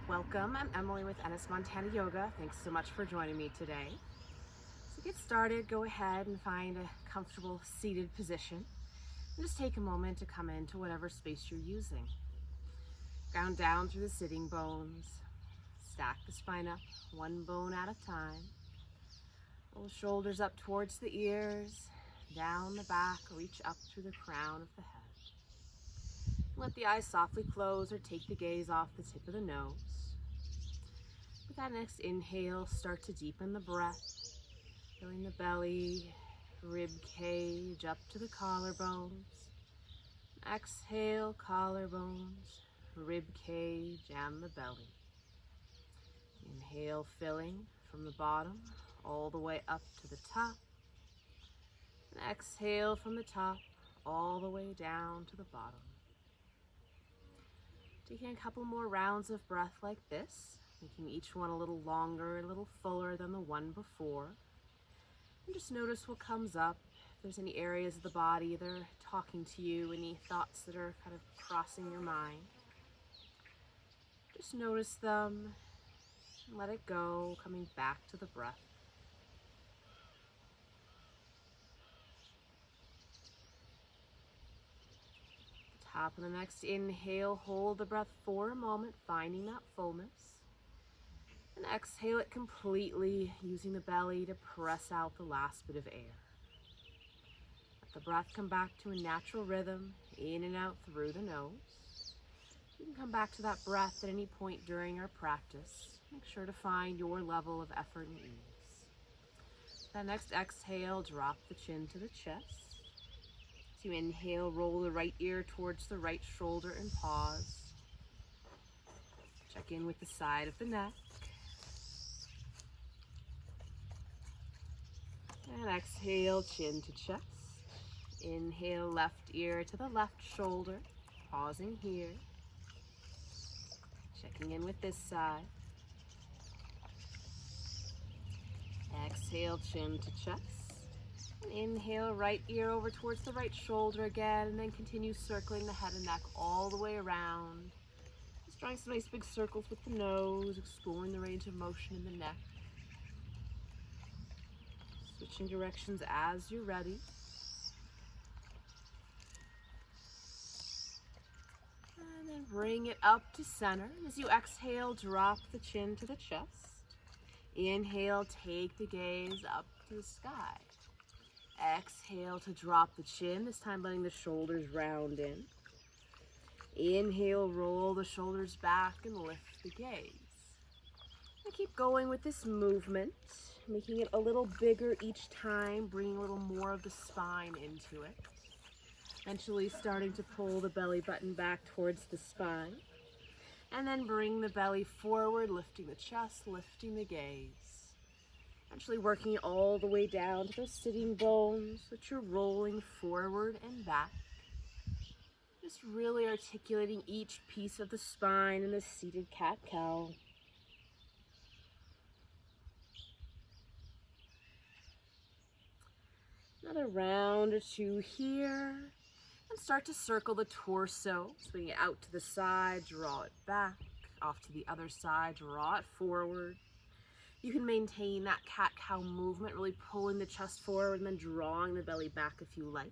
Welcome, I'm Emily with Ennis Montana Yoga. Thanks so much for joining me today. So to get started, go ahead and find a comfortable seated position. And just take a moment to come into whatever space you're using. Ground down through the sitting bones. Stack the spine up, one bone at a time. Roll the shoulders up towards the ears, down the back, reach up through the crown of the head. Let the eyes softly close or take the gaze off the tip of the nose. With that next inhale, start to deepen the breath, filling the belly, rib cage up to the collarbones. Exhale, collarbones, rib cage, and the belly. Inhale, filling from the bottom all the way up to the top. And exhale from the top all the way down to the bottom. Taking a couple more rounds of breath like this, making each one a little longer, a little fuller than the one before. And just notice what comes up. If there's any areas of the body that are talking to you, any thoughts that are kind of crossing your mind. Just notice them, and let it go, coming back to the breath. Top of the next inhale, hold the breath for a moment, finding that fullness. And exhale it completely, using the belly to press out the last bit of air. Let the breath come back to a natural rhythm, in and out through the nose. You can come back to that breath at any point during our practice. Make sure to find your level of effort and ease. That next exhale, drop the chin to the chest. As you inhale, roll the right ear towards the right shoulder and pause. Check in with the side of the neck. And exhale, chin to chest. Inhale, left ear to the left shoulder. Pausing here. Checking in with this side. Exhale, chin to chest. And inhale, right ear over towards the right shoulder again, and then continue circling the head and neck all the way around. Just drawing some nice big circles with the nose, exploring the range of motion in the neck. Switching directions as you're ready. And then bring it up to center. As you exhale, drop the chin to the chest. Inhale, take the gaze up to the sky. Exhale to drop the chin, this time letting the shoulders round in. Inhale, roll the shoulders back and lift the gaze. And keep going with this movement, making it a little bigger each time, bringing a little more of the spine into it. Eventually starting to pull the belly button back towards the spine. And then bring the belly forward, lifting the chest, lifting the gaze. Eventually working all the way down to those sitting bones that you're rolling forward and back. Just really articulating each piece of the spine in the seated cat-cow. Another round or two here. And start to circle the torso. Swing it out to the side, draw it back. Off to the other side, draw it forward. You can maintain that cat-cow movement, really pulling the chest forward and then drawing the belly back if you like.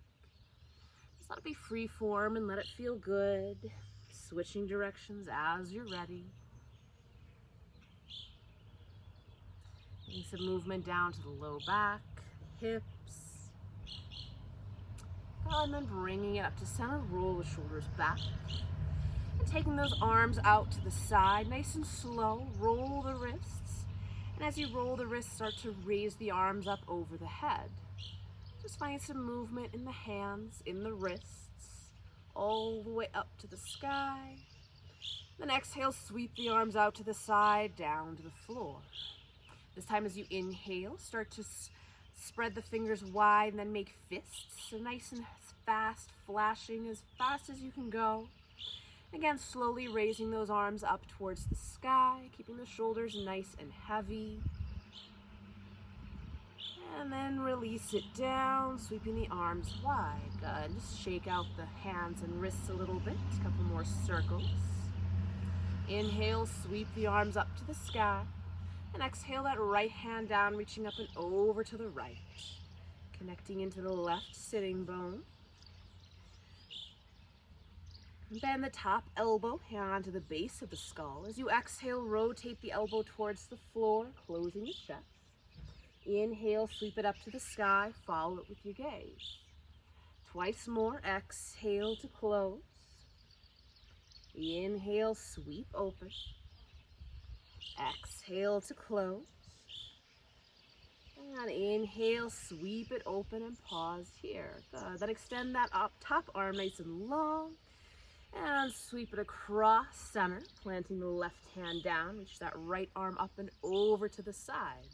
Just let it be free form and let it feel good. Switching directions as you're ready. Getting some movement down to the low back, hips. And then bringing it up to center, roll the shoulders back. And taking those arms out to the side, nice and slow, roll the wrists. And as you roll the wrists, start to raise the arms up over the head. Just find some movement in the hands, in the wrists, all the way up to the sky. Then exhale, sweep the arms out to the side, down to the floor. This time as you inhale, start to spread the fingers wide and then make fists. So nice and fast, flashing as fast as you can go. Again, slowly raising those arms up towards the sky, keeping the shoulders nice and heavy. And then release it down, sweeping the arms wide. Good. Just shake out the hands and wrists a little bit. A couple more circles. Inhale, sweep the arms up to the sky. And exhale that right hand down, reaching up and over to the right. Connecting into the left sitting bone. Bend the top elbow hand to the base of the skull. As you exhale, rotate the elbow towards the floor, closing the chest. Inhale, sweep it up to the sky, follow it with your gaze. Twice more, exhale to close. Inhale, sweep open. Exhale to close. And inhale, sweep it open and pause here. Good. Then extend that up top arm nice and long. And sweep it across center, planting the left hand down. Reach that right arm up and over to the side.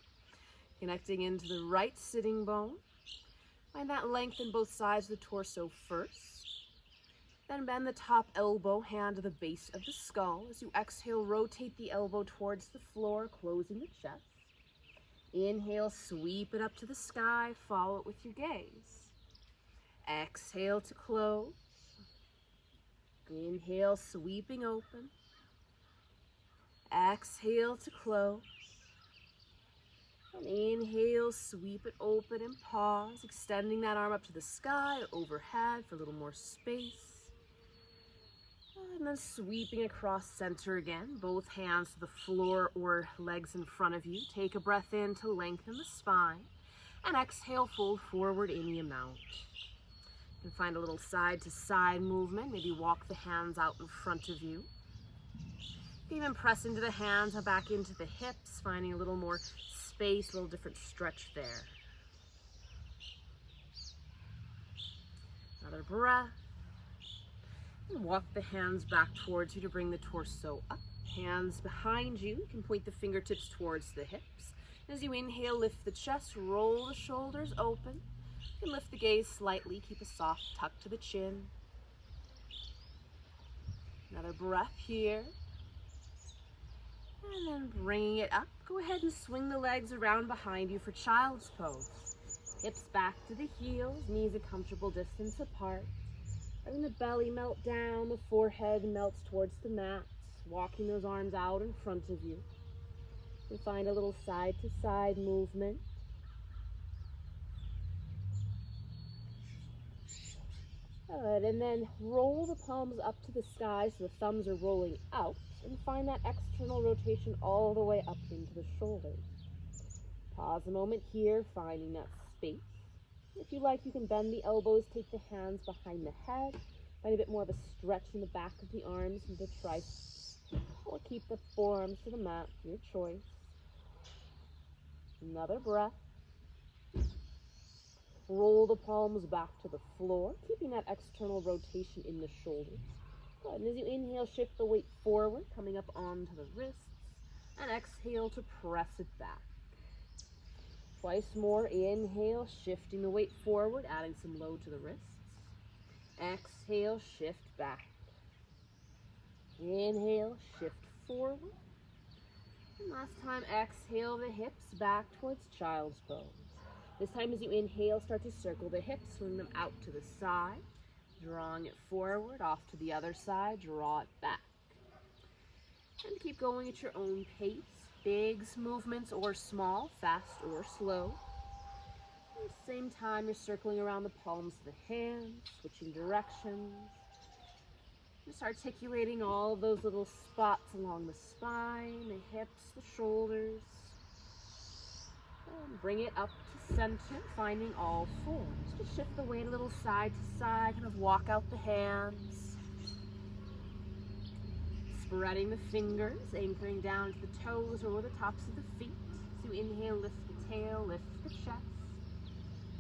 Connecting into the right sitting bone. Find that length in both sides of the torso first. Then bend the top elbow hand to the base of the skull. As you exhale, rotate the elbow towards the floor, closing the chest. Inhale, sweep it up to the sky, follow it with your gaze. Exhale to close. Inhale, sweeping open. Exhale to close. And inhale, sweep it open and pause, extending that arm up to the sky, overhead for a little more space. And then sweeping across center again, both hands to the floor or legs in front of you. Take a breath in to lengthen the spine. And exhale, fold forward any amount. You can find a little side to side movement. Maybe walk the hands out in front of you. Even press into the hands and back into the hips, finding a little more space, a little different stretch there. Another breath. And walk the hands back towards you to bring the torso up. Hands behind you. You can point the fingertips towards the hips. As you inhale, lift the chest, roll the shoulders open. You can lift the gaze slightly, keep a soft tuck to the chin. Another breath here. And then bringing it up, go ahead and swing the legs around behind you for child's pose. Hips back to the heels, knees a comfortable distance apart. Letting the belly melt down, the forehead melts towards the mat. Walking those arms out in front of you. You find a little side to side movement. Good, and then roll the palms up to the sky so the thumbs are rolling out, and find that external rotation all the way up into the shoulders. Pause a moment here, finding that space. If you like, you can bend the elbows, take the hands behind the head, find a bit more of a stretch in the back of the arms and the triceps, or keep the forearms to the mat, your choice. Another breath. Roll the palms back to the floor, keeping that external rotation in the shoulders. Good. And as you inhale, shift the weight forward, coming up onto the wrists. And exhale to press it back. Twice more. Inhale, shifting the weight forward, adding some load to the wrists. Exhale, shift back. Inhale, shift forward. And last time, exhale the hips back towards child's pose. This time as you inhale, start to circle the hips, swing them out to the side, drawing it forward, off to the other side, draw it back. And keep going at your own pace, big movements or small, fast or slow. At the same time, you're circling around the palms of the hands, switching directions. Just articulating all of those little spots along the spine, the hips, the shoulders. And bring it up to center, finding all fours. Just shift the weight a little side to side, kind of walk out the hands. Spreading the fingers, anchoring down to the toes or the tops of the feet. So you inhale, lift the tail, lift the chest.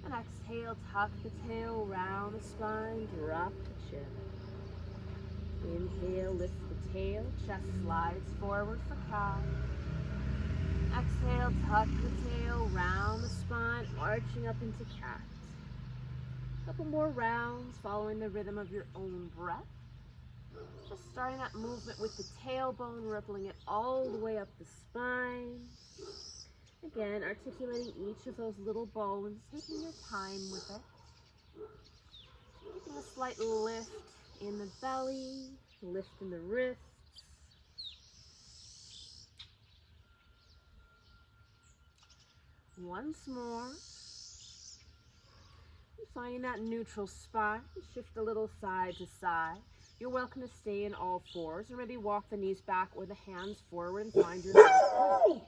And exhale, tuck the tail, round the spine, drop the chin. Inhale, lift the tail, chest slides forward for cow. Exhale, tuck the tail, round the spine, arching up into cat. Couple more rounds, following the rhythm of your own breath. Just starting that movement with the tailbone, rippling it all the way up the spine. Again, articulating each of those little bones, taking your time with it. Taking a slight lift in the belly, lift in the wrists. Once more. Finding that neutral spot. Shift a little side to side. You're welcome to stay in all fours or maybe walk the knees back or the hands forward and find your nice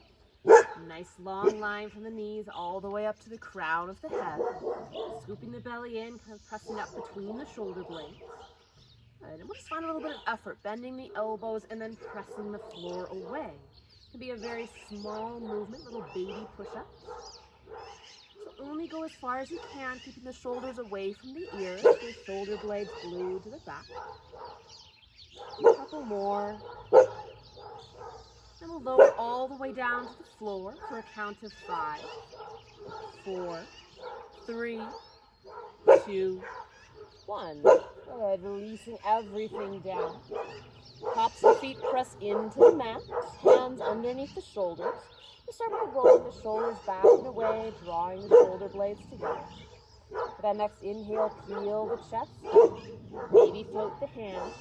Nice long line from the knees all the way up to the crown of the head. Scooping the belly in, kind of pressing up between the shoulder blades. Good. And we'll just find a little bit of effort, bending the elbows and then pressing the floor away. It can be a very small movement, little baby push-ups. So only go as far as you can, keeping the shoulders away from the ears, the shoulder blades glued to the back. A couple more. Then we'll lower all the way down to the floor for a count of 5, 4, 3, 2, 1. Good. Releasing everything down. Tops of the feet press into the mat. Hands underneath the shoulders. You start by rolling the shoulders back and away, drawing the shoulder blades together. For that next inhale, peel the chest. Maybe float the hands.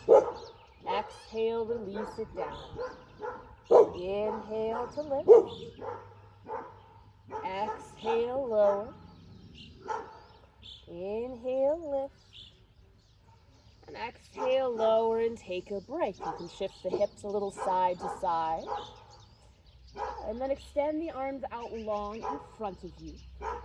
Exhale, release it down. Inhale to lift. Exhale, lower. Inhale, lift. And exhale, lower and take a break. You can shift the hips a little side to side. And then extend the arms out long in front of you.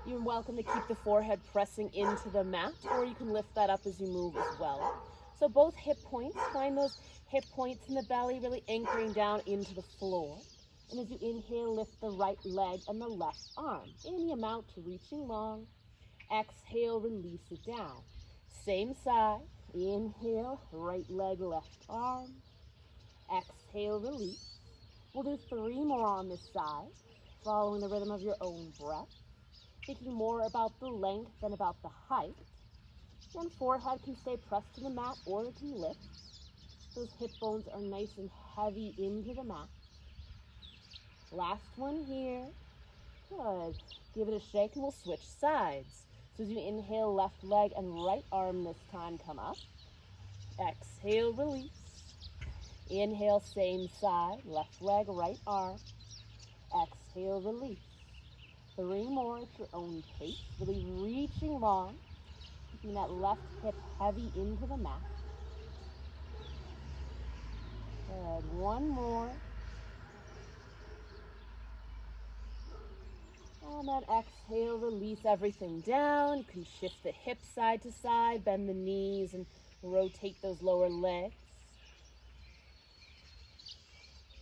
You're welcome to keep the forehead pressing into the mat, or you can lift that up as you move as well. So both hip points, find those hip points in the belly really anchoring down into the floor. And as you inhale, lift the right leg and the left arm, any amount to reaching long. Exhale, release it down. Same side. Inhale, right leg, left arm. Exhale, release. We'll do 3 more on this side, following the rhythm of your own breath, thinking more about the length than about the height. Then forehead can stay pressed to the mat or it can lift. Those hip bones are nice and heavy into the mat. Last one here. Good. Give it a shake and we'll switch sides. So as you inhale, left leg and right arm this time come up. Exhale, release. Inhale, same side, left leg, right arm. Exhale, release. 3 more at your own pace, really reaching long, keeping that left hip heavy into the mat. Good. 1 more. And then exhale, release everything down. You can shift the hips side to side, bend the knees, and rotate those lower legs.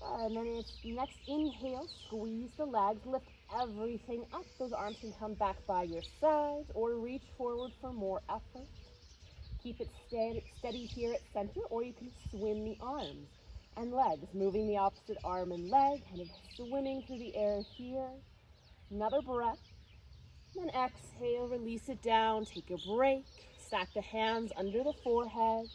And then it's next inhale, squeeze the legs, lift everything up. Those arms can come back by your sides or reach forward for more effort. Keep it steady here at center, or you can swim the arms and legs, moving the opposite arm and leg, kind of swimming through the air here. Another breath. Then exhale, release it down, take a break. Stack the hands under the forehead.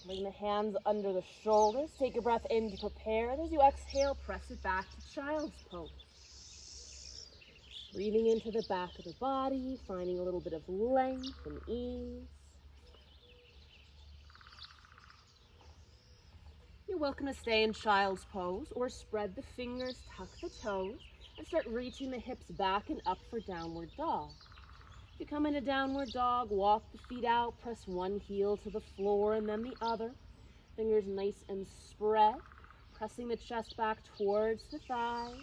Bring the hands under the shoulders. Take a breath in to prepare. And as you exhale, press it back to child's pose. Breathing into the back of the body, finding a little bit of length and ease. You're welcome to stay in child's pose or spread the fingers, tuck the toes, and start reaching the hips back and up for downward dog. If you come into downward dog, walk the feet out, press one heel to the floor and then the other. Fingers nice and spread, pressing the chest back towards the thighs.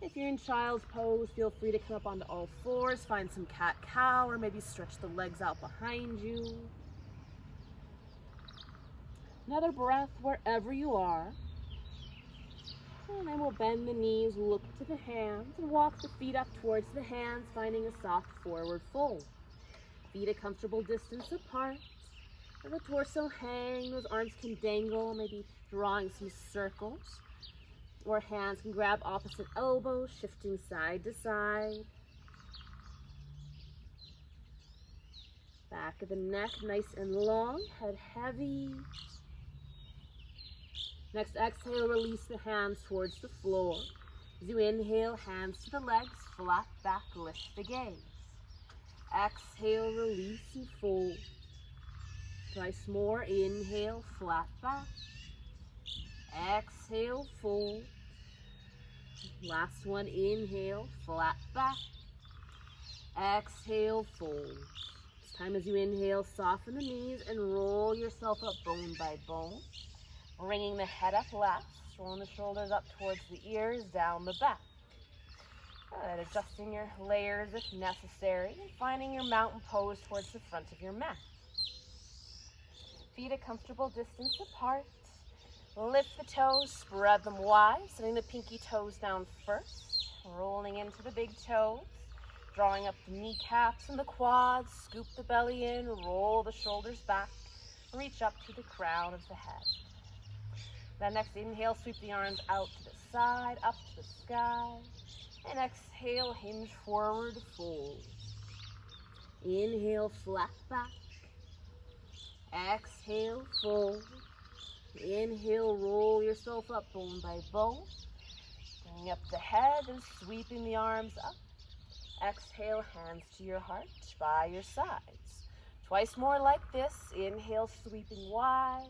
If you're in child's pose, feel free to come up onto all fours, find some cat-cow, or maybe stretch the legs out behind you. Another breath wherever you are. And then we'll bend the knees, look to the hands, and walk the feet up towards the hands, finding a soft forward fold. Feet a comfortable distance apart. Let the torso hang, those arms can dangle, maybe drawing some circles. Or hands can grab opposite elbows, shifting side to side. Back of the neck nice and long, head heavy. Next exhale, release the hands towards the floor. As you inhale, hands to the legs, flat back, lift the gaze. Exhale, release and fold. Twice more, inhale, flat back. Exhale, fold. Last one, inhale, flat back. Exhale, fold. This time as you inhale, soften the knees and roll yourself up bone by bone. Bringing the head up last, rolling the shoulders up towards the ears, down the back. Good, adjusting your layers if necessary, and finding your mountain pose towards the front of your mat. Feet a comfortable distance apart. Lift the toes, spread them wide, setting the pinky toes down first, rolling into the big toes, drawing up the kneecaps and the quads, scoop the belly in, roll the shoulders back, reach up to the crown of the head. Then next inhale, sweep the arms out to the side, up to the sky, and exhale, hinge forward, fold. Inhale, flat back. Exhale, fold. Inhale, roll yourself up bone by bone. Bring up the head and sweeping the arms up. Exhale, hands to your heart by your sides. Twice more like this. Inhale, sweeping wide.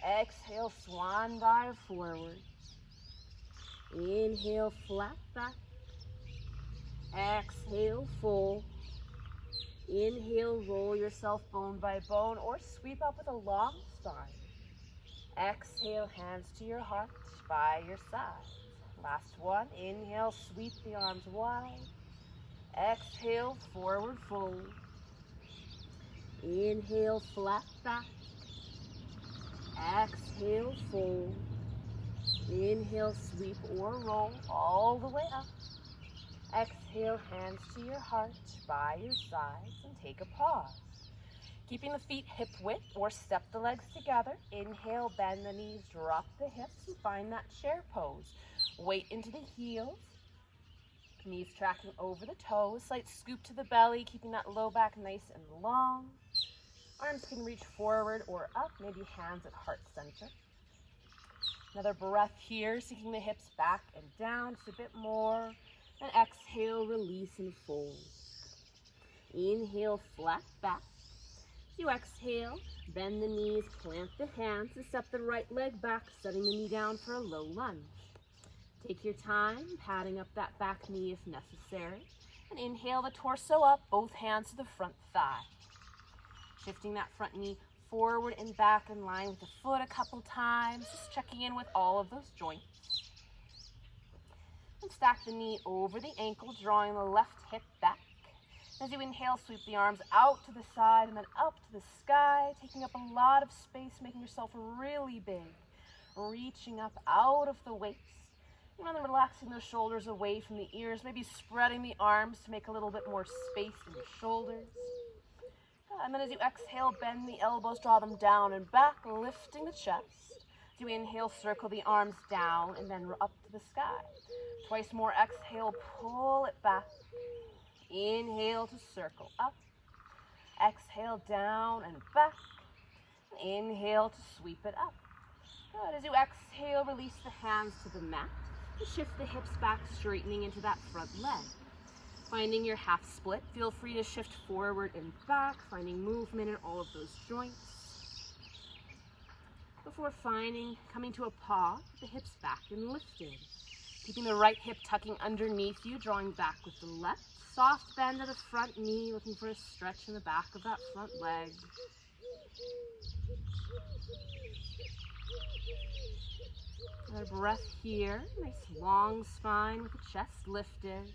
Exhale, swan dive forward. Inhale, flat back. Exhale, fold. Inhale, roll yourself bone by bone or sweep up with a long spine. Exhale, hands to your heart by your side. Last one, inhale, sweep the arms wide. Exhale, forward fold. Inhale, flat back. Exhale, fold. Inhale, sweep or roll all the way up. Exhale, hands to your heart by your sides and take a pause. Keeping the feet hip width or step the legs together. Inhale, bend the knees, drop the hips and find that chair pose. Weight into the heels. Knees tracking over the toes. Slight scoop to the belly, keeping that low back nice and long. Arms can reach forward or up, maybe hands at heart center. Another breath here, sinking the hips back and down just a bit more. And exhale, release and fold. Inhale, flat back. As you exhale, bend the knees, plant the hands, and step the right leg back, setting the knee down for a low lunge. Take your time, patting up that back knee if necessary. And inhale the torso up, both hands to the front thigh. Shifting that front knee forward and back in line with the foot a couple times, just checking in with all of those joints. And stack the knee over the ankle, drawing the left hip back. As you inhale, sweep the arms out to the side and then up to the sky, taking up a lot of space, making yourself really big. Reaching up out of the waist. And then relaxing those shoulders away from the ears, maybe spreading the arms to make a little bit more space in the shoulders. And then as you exhale, bend the elbows, draw them down and back, lifting the chest. As you inhale, circle the arms down and then up to the sky. Twice more, exhale, pull it back. Inhale to circle up. Exhale, down and back. Inhale to sweep it up. Good. As you exhale, release the hands to the mat. And shift the hips back, straightening into that front leg. Finding your half split, feel free to shift forward and back, finding movement in all of those joints. Before coming to a pause, the hips back and lifted. Keeping the right hip tucking underneath you, drawing back with the left. Soft bend of the front knee, looking for a stretch in the back of that front leg. Another breath here. Nice long spine with the chest lifted.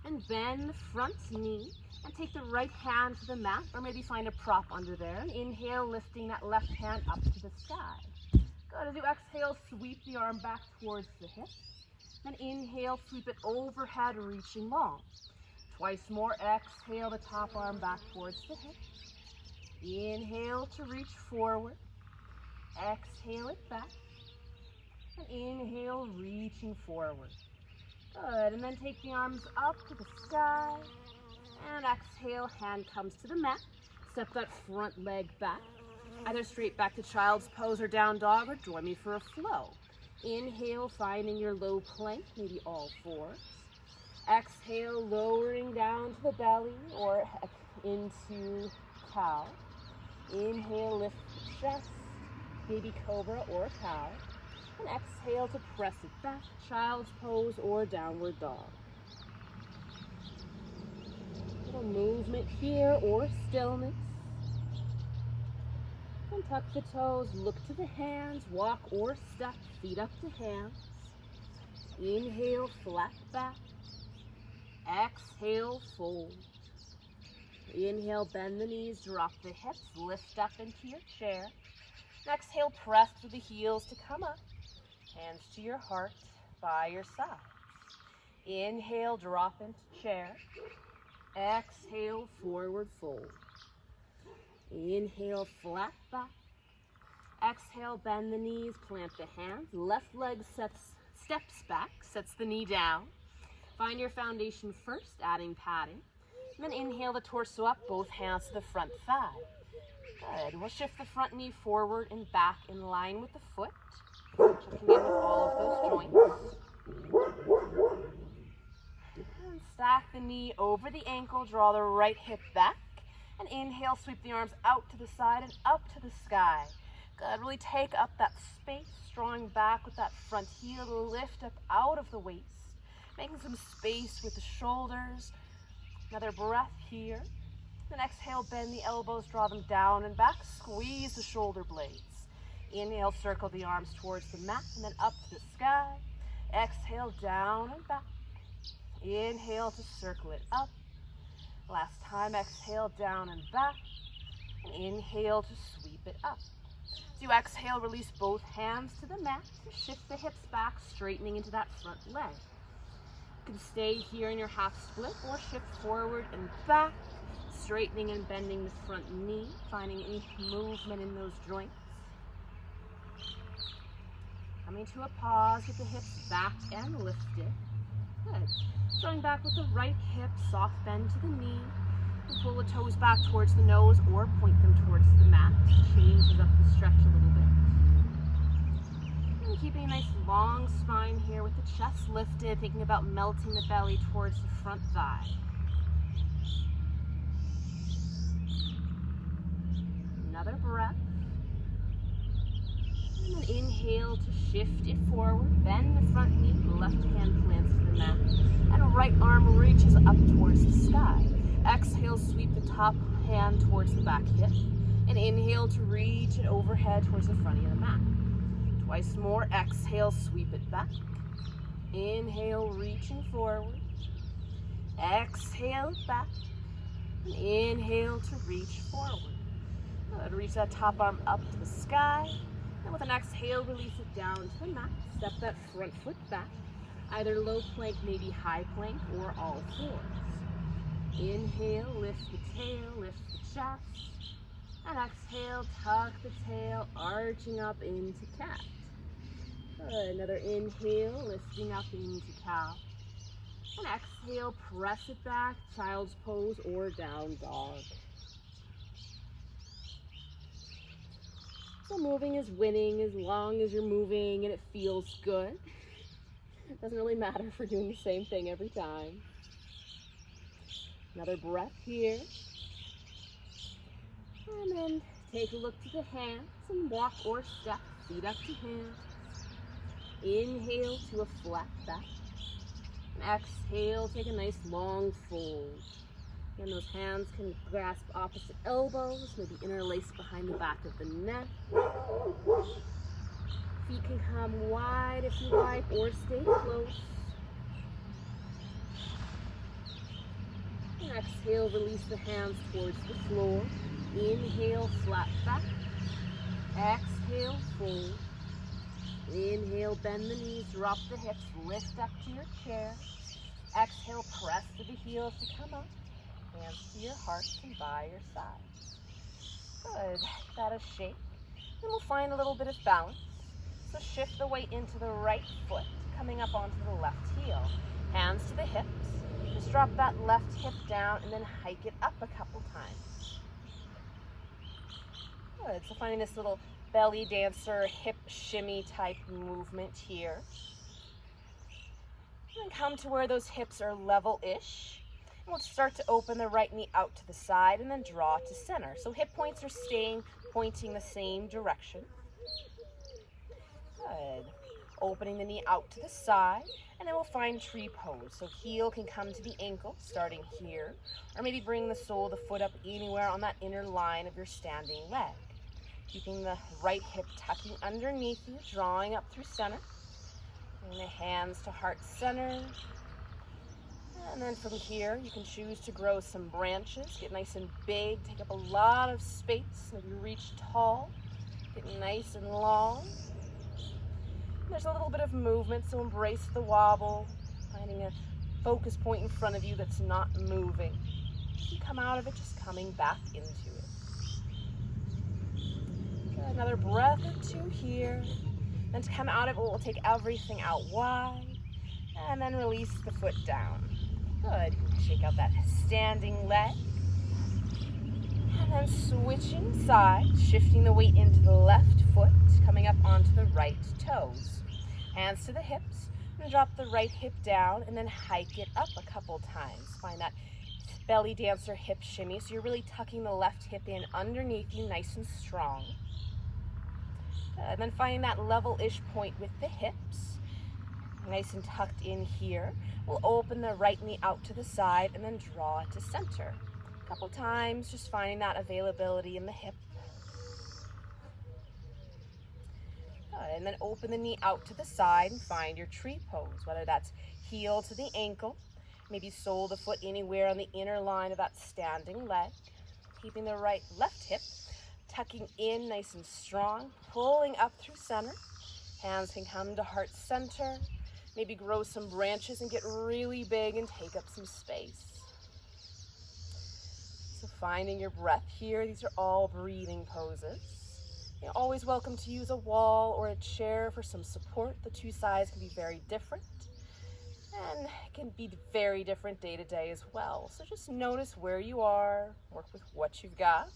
And bend the front knee and take the right hand to the mat or maybe find a prop under there. And inhale, lifting that left hand up to the sky. Good. As you exhale, sweep the arm back towards the hip. And inhale, sweep it overhead, reaching long. Twice more, exhale the top arm back towards the hip. Inhale to reach forward. Exhale it back. And inhale, reaching forward. Good. And then take the arms up to the sky. And exhale, hand comes to the mat. Step that front leg back. Either straight back to child's pose or down dog, or join me for a flow. Inhale, finding your low plank, maybe all fours. Exhale, lowering down to the belly or into cow. Inhale, lift the chest, baby cobra or cow. And exhale to press it back, child's pose or downward dog. Little movement here or stillness. And tuck the toes, look to the hands, walk or step, feet up to hands. Inhale, flat back. Exhale, fold. Inhale, bend the knees, drop the hips, lift up into your chair. Exhale, press through the heels to come up. Hands to your heart by your side. Inhale, drop into chair. Exhale, forward fold. Inhale, flat back. Exhale, bend the knees, plant the hands. Left leg steps back, sets the knee down. Find your foundation first, adding padding. And then inhale the torso up, both hands to the front thigh. Good. We'll shift the front knee forward and back in line with the foot. Checking in with all of those joints. And stack the knee over the ankle, draw the right hip back. And inhale, sweep the arms out to the side and up to the sky. Good. Really take up that space, drawing back with that front heel to lift up out of the waist. Making some space with the shoulders. Another breath here. Then exhale, bend the elbows, draw them down and back. Squeeze the shoulder blades. Inhale, circle the arms towards the mat and then up to the sky. Exhale, down and back. Inhale to circle it up. Last time, exhale, down and back. And inhale to sweep it up. As you exhale, release both hands to the mat. Shift the hips back, straightening into that front leg. You can stay here in your half split or shift forward and back, straightening and bending the front knee, finding any movement in those joints. Coming to a pause with the hips back and lifted. Good. Going back with the right hip, soft bend to the knee. And pull the toes back towards the nose or point them towards the mat. Changes up the stretch a little bit. And keeping a nice long spine here with the chest lifted, thinking about melting the belly towards the front thigh. Another breath. And then inhale to shift it forward. Bend the front knee, left hand plants to the mat. And right arm reaches up towards the sky. Exhale, sweep the top hand towards the back hip. And inhale to reach it overhead towards the front of the mat. Twice more. Exhale, sweep it back. Inhale, reaching forward. Exhale, back. And inhale to reach forward. Good. Reach that top arm up to the sky. And with an exhale, release it down to the mat. Step that front foot back. Either low plank, maybe high plank, or all fours. Inhale, lift the tail, lift the chest. And exhale, tuck the tail, arching up into cat. Good. Another inhale, lifting up into cow. And exhale, press it back, child's pose or down dog. So moving is winning as long as you're moving and it feels good. It doesn't really matter if we're doing the same thing every time. Another breath here. And then take a look to the hands and walk or step, feet up to hands. Inhale to a flat back. And exhale, take a nice long fold. And those hands can grasp opposite elbows, maybe interlace behind the back of the neck. Feet can come wide if you like, or stay close. And exhale, release the hands towards the floor. Inhale, flat back. Exhale, fold. Inhale, bend the knees, drop the hips, lift up to your chair. Exhale, press to the heels to come up. Hands to your heart and by your side. Good. Give that a shake. And we'll find a little bit of balance. So shift the weight into the right foot, coming up onto the left heel. Hands to the hips. Just drop that left hip down and then hike it up a couple times. Good. So finding this little belly dancer, hip shimmy type movement here. And then come to where those hips are level-ish. We'll start to open the right knee out to the side and then draw to center. So hip points are staying pointing the same direction. Good. Opening the knee out to the side, and then we'll find tree pose. So heel can come to the ankle, starting here, or maybe bring the sole of the foot up anywhere on that inner line of your standing leg. Keeping the right hip tucking underneath you, drawing up through center. Bring the hands to heart center. And then from here, you can choose to grow some branches, get nice and big, take up a lot of space. Maybe reach tall, get nice and long. There's a little bit of movement, so embrace the wobble, finding a focus point in front of you that's not moving. You come out of it, just coming back into it. Good, another breath or two here. Then to come out of it, we'll take everything out wide, and then release the foot down. Good, shake out that standing leg. And then switching sides, shifting the weight into the left foot, coming up onto the right toes. Hands to the hips, and drop the right hip down, and then hike it up a couple times. Find that belly dancer hip shimmy, so you're really tucking the left hip in underneath you, nice and strong. And then finding that level-ish point with the hips, nice and tucked in here. We'll open the right knee out to the side, and then draw it to center. A couple times, just finding that availability in the hip. Good. And then open the knee out to the side and find your tree pose, whether that's heel to the ankle, maybe sole of the foot anywhere on the inner line of that standing leg. Keeping the left hip tucking in nice and strong, pulling up through center. Hands can come to heart center. Maybe grow some branches and get really big and take up some space. So finding your breath here. These are all breathing poses. You're always welcome to use a wall or a chair for some support. The two sides can be very different, and it can be very different day to day as well. So just notice where you are, work with what you've got.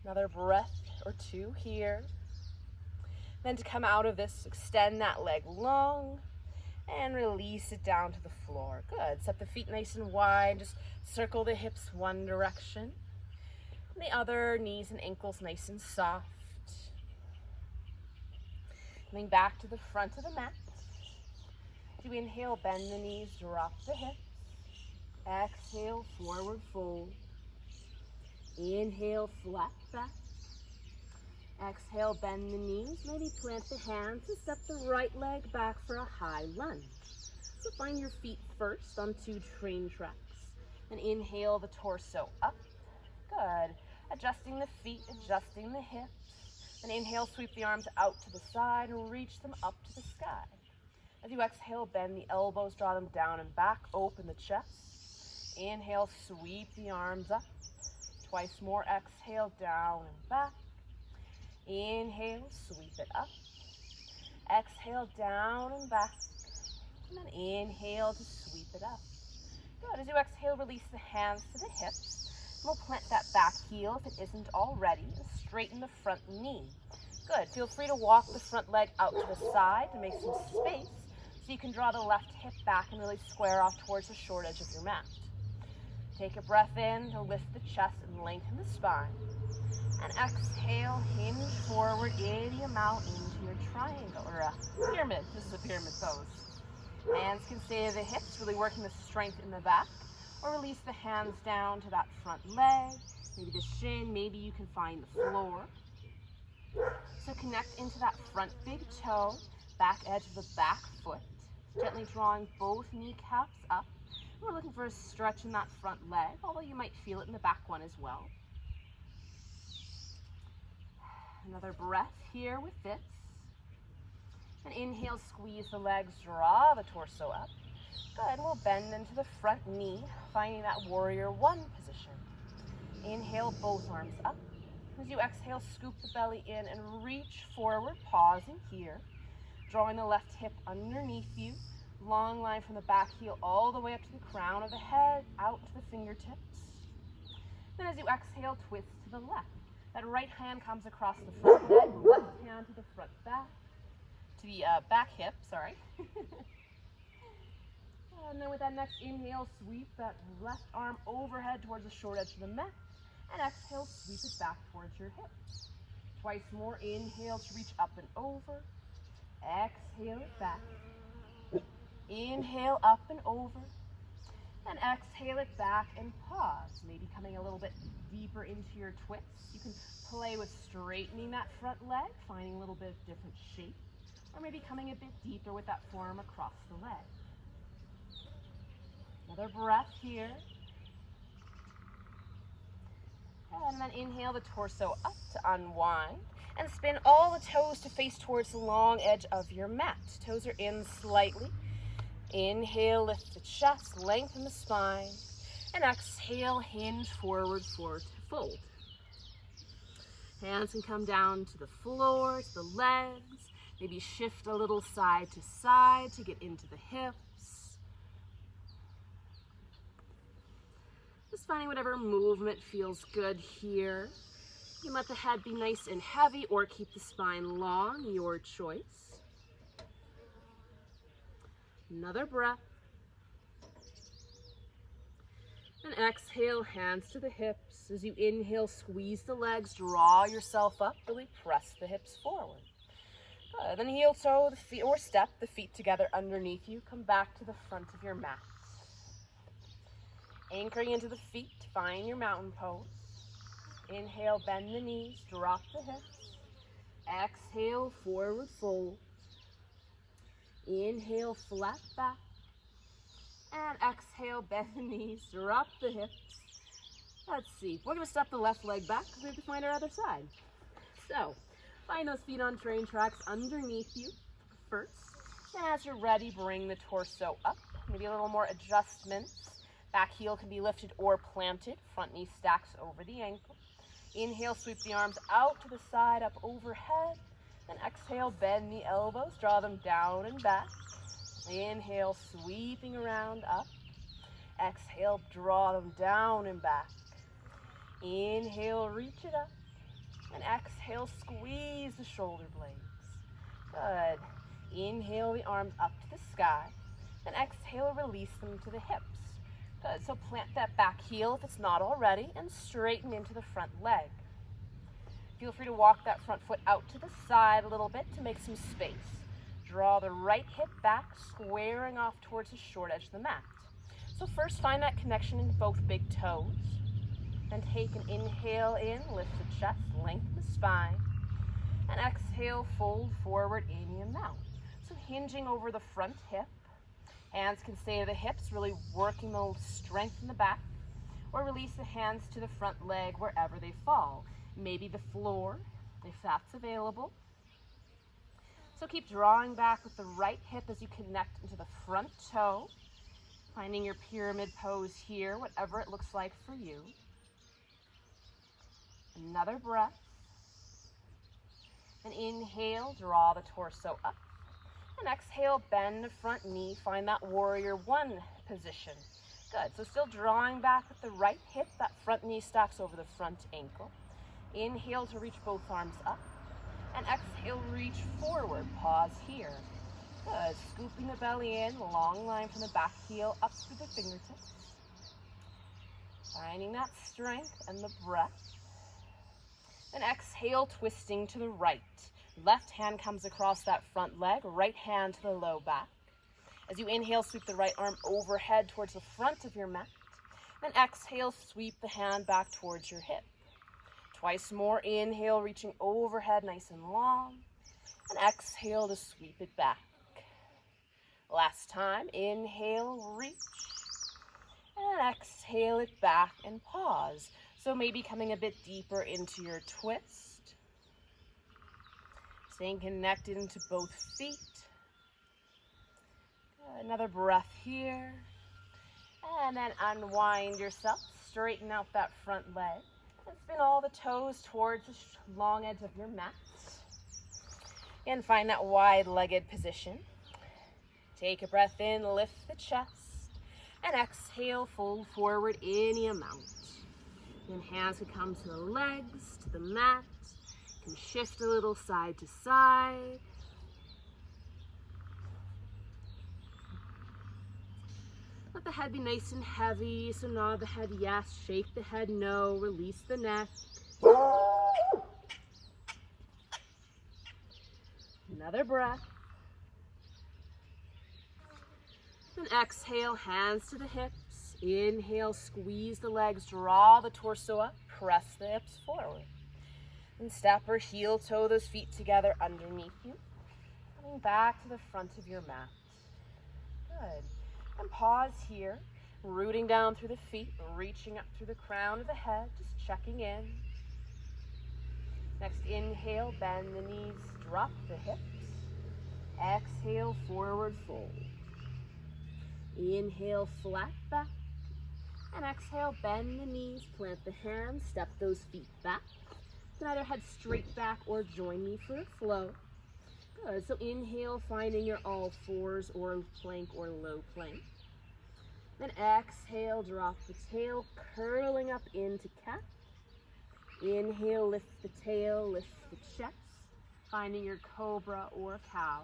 Another breath or two here. Then to come out of this, extend that leg long and release it down to the floor. Good. Set the feet nice and wide. Just circle the hips one direction. And the other, knees and ankles nice and soft. Coming back to the front of the mat. As you inhale, bend the knees, drop the hips. Exhale, forward fold. Inhale, flat back. Exhale, bend the knees. Maybe plant the hands and step the right leg back for a high lunge. So find your feet first on 2 train tracks. And inhale the torso up. Good. Adjusting the feet, adjusting the hips. And inhale, sweep the arms out to the side and reach them up to the sky. As you exhale, bend the elbows, draw them down and back, open the chest. Inhale, sweep the arms up. Twice more, exhale, down and back. Inhale, sweep it up. Exhale, down and back. And then inhale to sweep it up. Good. As you exhale, release the hands to the hips. We'll plant that back heel if it isn't already, and straighten the front knee. Good. Feel free to walk the front leg out to the side to make some space so you can draw the left hip back and really square off towards the short edge of your mat. Take a breath in to lift the chest and lengthen the spine. And exhale, hinge forward, idiom out into your triangle, or a pyramid. This is a pyramid pose. Hands can stay to the hips, really working the strength in the back. Or release the hands down to that front leg, maybe the shin, maybe you can find the floor. So connect into that front big toe, back edge of the back foot, gently drawing both kneecaps up. We're looking for a stretch in that front leg, although you might feel it in the back one as well. Another breath here with this. And inhale, squeeze the legs, draw the torso up. Good, we'll bend into the front knee, finding that warrior one position. Inhale, both arms up. As you exhale, scoop the belly in and reach forward, pausing here. Drawing the left hip underneath you. Long line from the back heel all the way up to the crown of the head, out to the fingertips. Then as you exhale, twist to the left. That right hand comes across the front leg, left hand to the front back, to the back hip, sorry. And then with that next inhale, sweep that left arm overhead towards the short edge of the mat. And exhale, sweep it back towards your hips. Twice more, inhale to reach up and over. Exhale it back. Inhale up and over. And exhale it back and pause. Maybe coming a little bit deeper into your twist. You can play with straightening that front leg, finding a little bit of different shape. Or maybe coming a bit deeper with that forearm across the leg. Another breath here. And then inhale the torso up to unwind. And spin all the toes to face towards the long edge of your mat. Toes are in slightly. Inhale, lift the chest, lengthen the spine. And exhale, hinge forward, forward to fold. Hands can come down to the floor, to the legs. Maybe shift a little side to side to get into the hips. Just finding whatever movement feels good here. You can let the head be nice and heavy or keep the spine long, your choice. Another breath. And exhale, hands to the hips. As you inhale, squeeze the legs, draw yourself up, really press the hips forward. Good. Then heel toe the feet, or step the feet together underneath you. Come back to the front of your mat. Anchoring into the feet, find your mountain pose. Inhale, bend the knees, drop the hips. Exhale, forward fold. Inhale, flat back. And exhale, bend the knees, drop the hips. Let's see, we're gonna step the left leg back because we have to find our other side. So, find those feet on train tracks underneath you first. And as you're ready, bring the torso up. Maybe a little more adjustments. Back heel can be lifted or planted. Front knee stacks over the ankle. Inhale, sweep the arms out to the side, up overhead. And exhale, bend the elbows, draw them down and back. Inhale, sweeping around up. Exhale, draw them down and back. Inhale, reach it up. And exhale, squeeze the shoulder blades. Good. Inhale the arms up to the sky. And exhale, release them to the hips. Good. So plant that back heel if it's not already and straighten into the front leg. Feel free to walk that front foot out to the side a little bit to make some space. Draw the right hip back, squaring off towards the short edge of the mat. So first find that connection in both big toes. Then take an inhale in, lift the chest, lengthen the spine. And exhale, fold forward in your mount. So hinging over the front hip. Hands can stay to the hips, really working the strength in the back. Or release the hands to the front leg wherever they fall. Maybe the floor, if that's available. So keep drawing back with the right hip as you connect into the front toe. Finding your pyramid pose here, whatever it looks like for you. Another breath. And inhale, draw the torso up. And exhale, bend the front knee. Find that warrior one position. Good. So still drawing back with the right hip. That front knee stacks over the front ankle. Inhale to reach both arms up. And exhale, reach forward. Pause here. Good. Scooping the belly in. Long line from the back heel up through the fingertips. Finding that strength and the breath. And exhale, twisting to the right. Left hand comes across that front leg. Right hand to the low back. As you inhale, sweep the right arm overhead towards the front of your mat. And exhale, sweep the hand back towards your hip. Twice more. Inhale, reaching overhead nice and long. And exhale to sweep it back. Last time. Inhale, reach. And exhale it back and pause. So maybe coming a bit deeper into your twist. Staying connected into both feet. Another breath here. And then unwind yourself. Straighten out that front leg. And spin all the toes towards the long edge of your mat. And find that wide-legged position. Take a breath in, lift the chest. And exhale, fold forward any amount. Then hands can come to the legs, to the mat. Can shift a little side to side. Let the head be nice and heavy. So nod the head yes, shake the head no, release the neck. Another breath. Then exhale, hands to the hips. Inhale, squeeze the legs, draw the torso up, press the hips forward. And step or heel toe those feet together underneath you. Coming back to the front of your mat. Good. And pause here, rooting down through the feet, reaching up through the crown of the head, just checking in. Next, inhale, bend the knees, drop the hips. Exhale, forward fold. Inhale, flat back. And exhale, bend the knees, plant the hands, step those feet back. You can either head straight back or join me for a flow. Good. So inhale, finding your all fours or plank or low plank. Then exhale, drop the tail, curling up into cat. Inhale, lift the tail, lift the chest, finding your cobra or cow.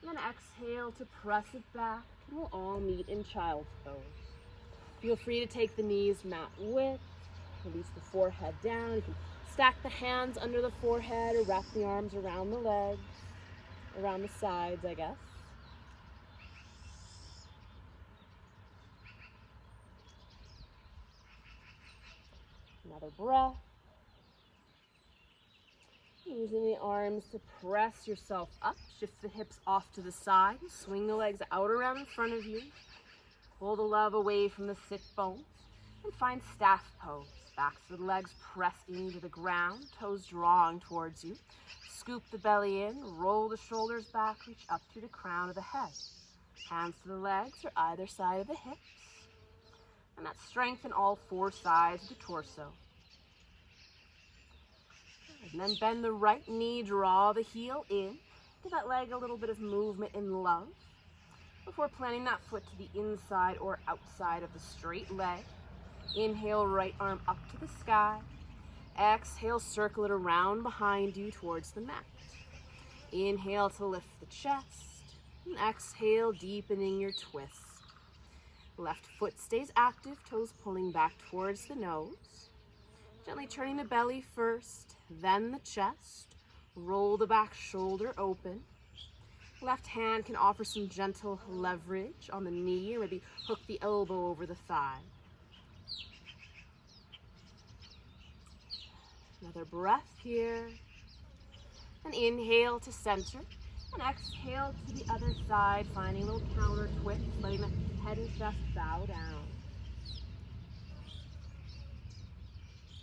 And then exhale to press it back, and we'll all meet in child's pose. Feel free to take the knees mat width, release the forehead down. You can stack the hands under the forehead or wrap the arms around the legs, around the sides, I guess. Another breath. Using the arms to press yourself up. Shift the hips off to the side. Swing the legs out around in front of you. Pull the love away from the sit bones. And find staff pose. Backs of the legs press into the ground. Toes drawing towards you. Scoop the belly in. Roll the shoulders back. Reach up through the crown of the head. Hands to the legs or either side of the hips. And that strengthen all four sides of the torso. And then bend the right knee, draw the heel in. Give that leg a little bit of movement in love before planting that foot to the inside or outside of the straight leg. Inhale, right arm up to the sky. Exhale, circle it around behind you towards the mat. Inhale to lift the chest. And exhale, deepening your twist. Left foot stays active, toes pulling back towards the nose. Gently turning the belly first, then the chest. Roll the back shoulder open. Left hand can offer some gentle leverage on the knee or maybe hook the elbow over the thigh. Another breath here. And inhale to center. And exhale to the other side, finding a little counter twist, letting the head and chest bow down.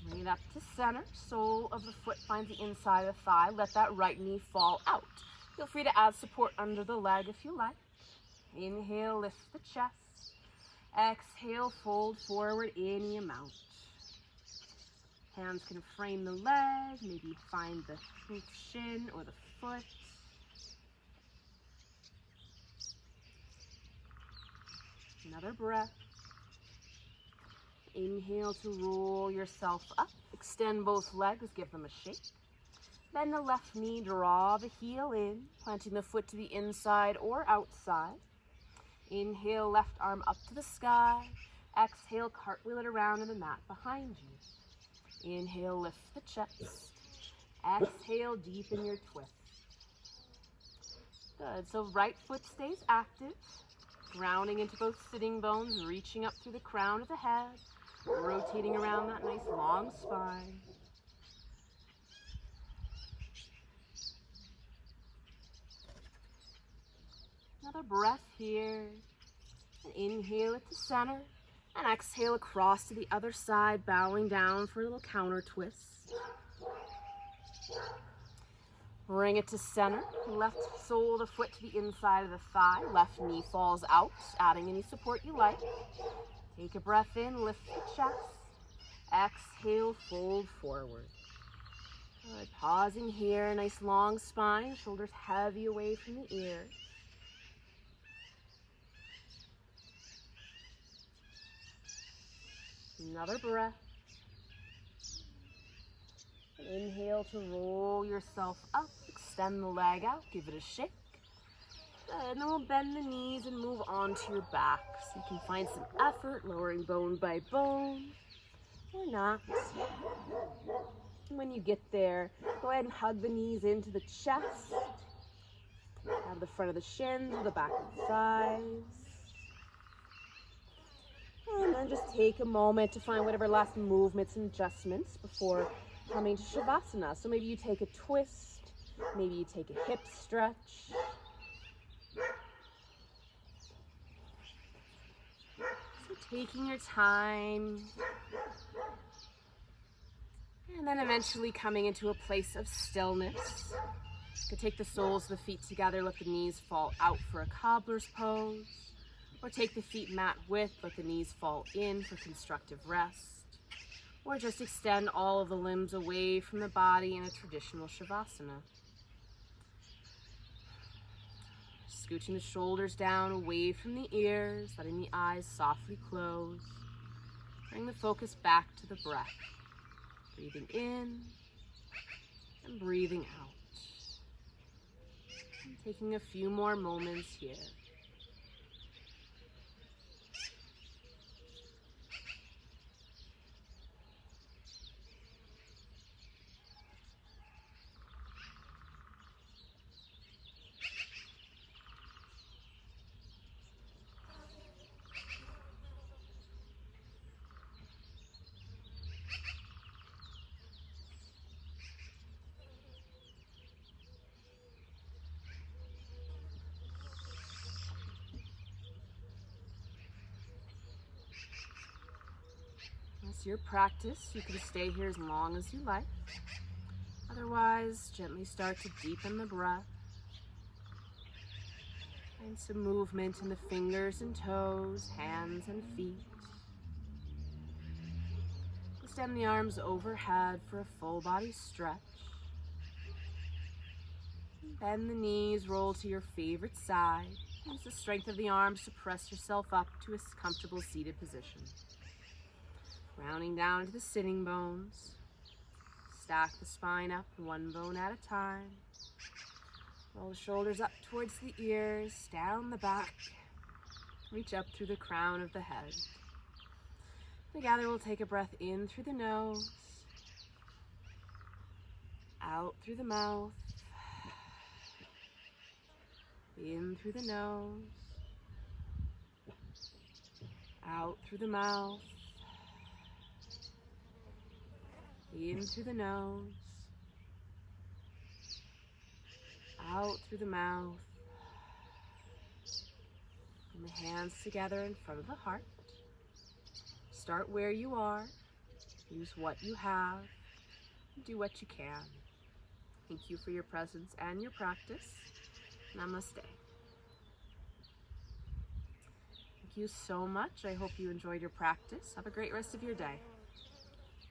Bring it up to center. Sole of the foot finds the inside of the thigh. Let that right knee fall out. Feel free to add support under the leg if you like. Inhale, lift the chest. Exhale, fold forward any amount. Hands can frame the leg, maybe find the shin or the foot. Another breath. Inhale to roll yourself up. Extend both legs, give them a shake. Bend the left knee, draw the heel in, planting the foot to the inside or outside. Inhale, left arm up to the sky. Exhale, cartwheel it around in the mat behind you. Inhale, lift the chest. Exhale, deepen your twist. Good, so right foot stays active. Grounding into both sitting bones, reaching up through the crown of the head, rotating around that nice long spine. Another breath here. And inhale it to center. And exhale across to the other side, bowing down for a little counter twist. Bring it to center. Left sole of the foot to the inside of the thigh. Left knee falls out, adding any support you like. Take a breath in, lift the chest. Exhale, fold forward. Good. Pausing here, nice long spine, shoulders heavy away from the ears. Another breath. Inhale to roll yourself up, extend the leg out, give it a shake. Good, and then we'll bend the knees and move on to your back. So you can find some effort, lowering bone by bone, or not. And when you get there, go ahead and hug the knees into the chest. Have the front of the shins, the back of the thighs. And then just take a moment to find whatever last movements and adjustments before coming to Shavasana. So maybe you take a twist, maybe you take a hip stretch. So taking your time. And then eventually coming into a place of stillness. You could take the soles of the feet together, let the knees fall out for a cobbler's pose. Or take the feet mat width, let the knees fall in for constructive rest. Or just extend all of the limbs away from the body in a traditional Shavasana. Scooching the shoulders down away from the ears, letting the eyes softly close. Bring the focus back to the breath. Breathing in and breathing out. And taking a few more moments here. It's your practice. You can stay here as long as you like. Otherwise, gently start to deepen the breath. Find some movement in the fingers and toes, hands and feet. Extend the arms overhead for a full body stretch. Bend the knees, roll to your favorite side. Use the strength of the arms to press yourself up to a comfortable seated position. Rounding down to the sitting bones. Stack the spine up one bone at a time. Roll the shoulders up towards the ears, down the back. Reach up through the crown of the head. Together we'll take a breath in through the nose, out through the mouth, in through the nose, out through the mouth, in through the nose, out through the mouth. Bring the hands together in front of the heart. Start where you are. Use what you have. Do what you can. Thank you for your presence and your practice. Namaste. Thank you so much. I hope you enjoyed your practice. Have a great rest of your day.